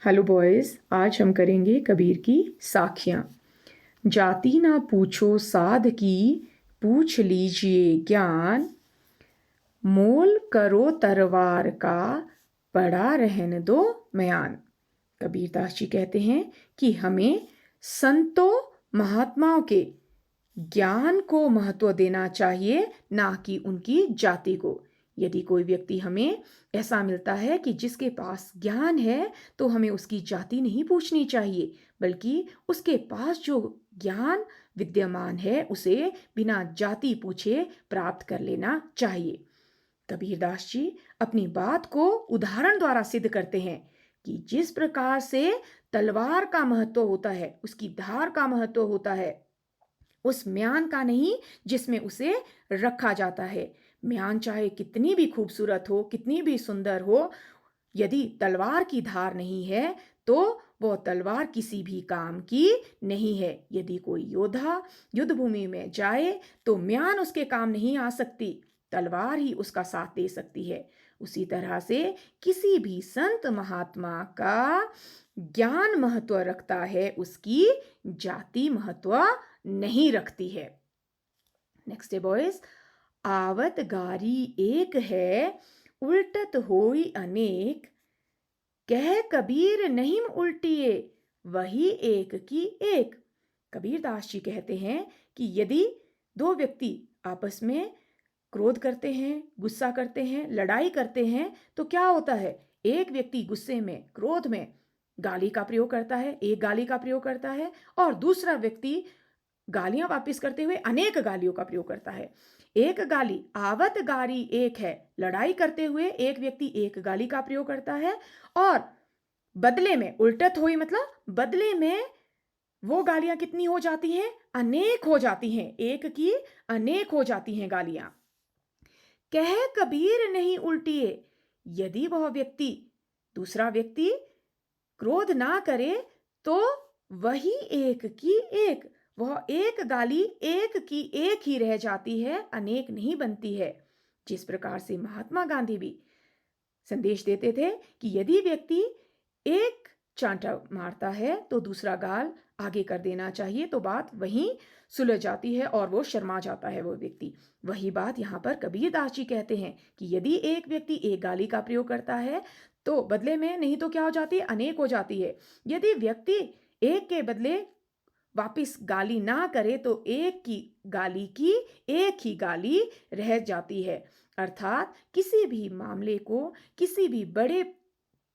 Hello boys, आज हम करेंगे कबीर की साखियाँ। जाति ना पूछो साध की, पूछ लीजिए ज्ञान। मोल करो तरवार का, पड़ा रहने दो म्यान। कबीरदास जी कहते हैं कि हमें संतों महात्माओं के ज्ञान को महत्व देना चाहिए, ना कि उनकी जाति को। यदि कोई व्यक्ति हमें ऐसा मिलता है कि जिसके पास ज्ञान है, तो हमें उसकी जाति नहीं पूछनी चाहिए, बल्कि उसके पास जो ज्ञान विद्यमान है उसे बिना जाति पूछे प्राप्त कर लेना चाहिए। कबीरदास जी अपनी बात को उदाहरण द्वारा सिद्ध करते हैं कि जिस प्रकार से तलवार का महत्व होता है, उसकी धार का महत्व होता है, उस म्यान का नहीं जिसमें उसे रखा जाता है। म्यान चाहे कितनी भी खूबसूरत हो, कितनी भी सुंदर हो, यदि तलवार की धार नहीं है तो वह तलवार किसी भी काम की नहीं है। यदि कोई योद्धा युद्ध भूमि में जाए तो म्यान उसके काम नहीं आ सकती, तलवार ही उसका साथ दे सकती है। उसी तरह से किसी भी संत महात्मा का ज्ञान महत्व रखता है, उसकी जाति महत्व नहीं रखती है। नेक्स्ट है बॉयज, आवत गारी एक है, उल्टत होई अनेक। कह कबीर नहीं उल्टिए, वही एक की एक। कबीरदास जी कहते हैं कि यदि दो व्यक्ति आपस में क्रोध करते हैं, गुस्सा करते हैं, लड़ाई करते हैं, तो क्या होता है? एक व्यक्ति गुस्से में, क्रोध में गाली का प्रयोग करता है, एक गाली का प्रयोग करता है, और दूसरा व्यक्ति गालियां वापस करते हुए अनेक गालियों का प्रयोग करता है। एक गाली, आवत गारी एक है, लड़ाई करते हुए एक व्यक्ति एक गाली का प्रयोग करता है, और बदले में उल्टत हुई मतलब बदले में वो गालियां कितनी हो जाती हैं? अनेक हो जाती हैं, एक की अनेक हो जाती हैं गालियां। कह कबीर नहीं उल्टिए, यदि वह व्यक्ति, दूसरा व्यक्ति क्रोध ना करे तो वही एक की एक, वह एक गाली एक की एक ही रह जाती है, अनेक नहीं बनती है। जिस प्रकार से महात्मा गांधी भी संदेश देते थे कि यदि व्यक्ति एक चांटा मारता है तो दूसरा गाल आगे कर देना चाहिए, तो बात वहीं सुलझ जाती है और वो शर्मा जाता है वो व्यक्ति। वही बात यहाँ पर कबीरदास जी कहते हैं कि यदि एक व्यक्ति एक गाली का प्रयोग करता है तो बदले में नहीं तो क्या हो जाती है? अनेक हो जाती है। यदि व्यक्ति एक के बदले वापिस गाली ना करे तो एक की गाली की एक ही गाली रह जाती है। अर्थात किसी भी मामले को, किसी भी बड़े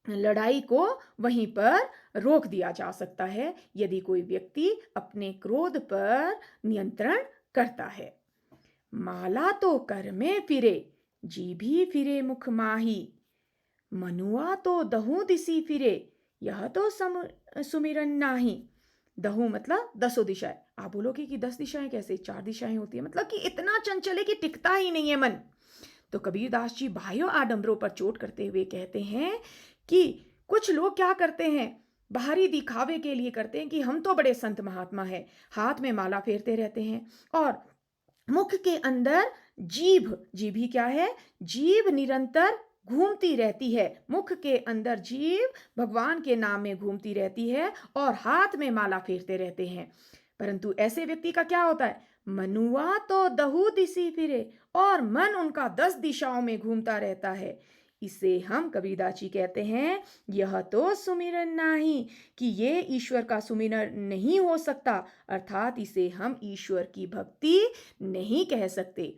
लड़ाई को वहीं पर रोक दिया जा सकता है, यदि कोई व्यक्ति अपने क्रोध पर नियंत्रण करता है। माला तो कर में फिरे, जीभी फिरे मुख माही। मनुआ तो दहु दिसी फिरे, यह तो सुमिरन नाही। दहु मतलब 10 दिशाएं। आप बोलोगे कि 10 दिशाएं कैसे? 4 दिशाएं होती है, मतलब कि इतना चंचल है कि टिकता ही नहीं है मन। तो कबीरदास जी बाह्य आडंबरों पर चोट करते हुए कहते हैं कि कुछ लोग क्या करते हैं, बाहरी दिखावे के लिए करते हैं कि हम तो बड़े संत महात्मा हैं, हाथ में माला फेरते रहते हैं, और मुख के अंदर जीभ, जीभ ही क्या है? जीभ निरंतर घूमती रहती है। मुख के अंदर जीभ भगवान के नाम में घूमती रहती है और हाथ में माला फेरते रहते हैं। परंतु ऐसे व्यक्ति का क्या होता है? मनुआ तो दहु दिसी फिरे, और मन उनका 10 दिशाओं में घूमता रहता है। इसे हम कबीरदास जी कहते हैं, यह तो सुमिरन नाही, कि ये ईश्वर का सुमिरन नहीं हो सकता, अर्थात इसे हम ईश्वर की भक्ति नहीं कह सकते।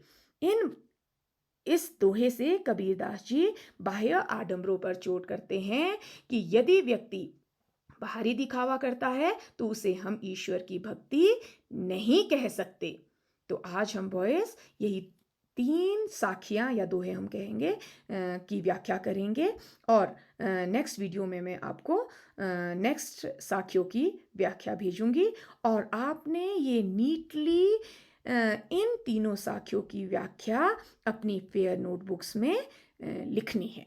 इस दोहे से कबीरदास जी बाह्य आडंबरों पर चोट करते हैं कि यदि व्यक्ति बाहरी दिखावा करता है तो उसे हम ईश्वर की भक्ति नहीं कह सकते। तो आज हम बॉयज यही 3 साखियां या दोहे हम कहेंगे की व्याख्या करेंगे, और नेक्स्ट वीडियो में मैं आपको नेक्स्ट साखियों की व्याख्या भेजूंगी, और आपने ये नीटली इन तीनों साखियों की व्याख्या अपनी फेयर नोटबुक्स में लिखनी है।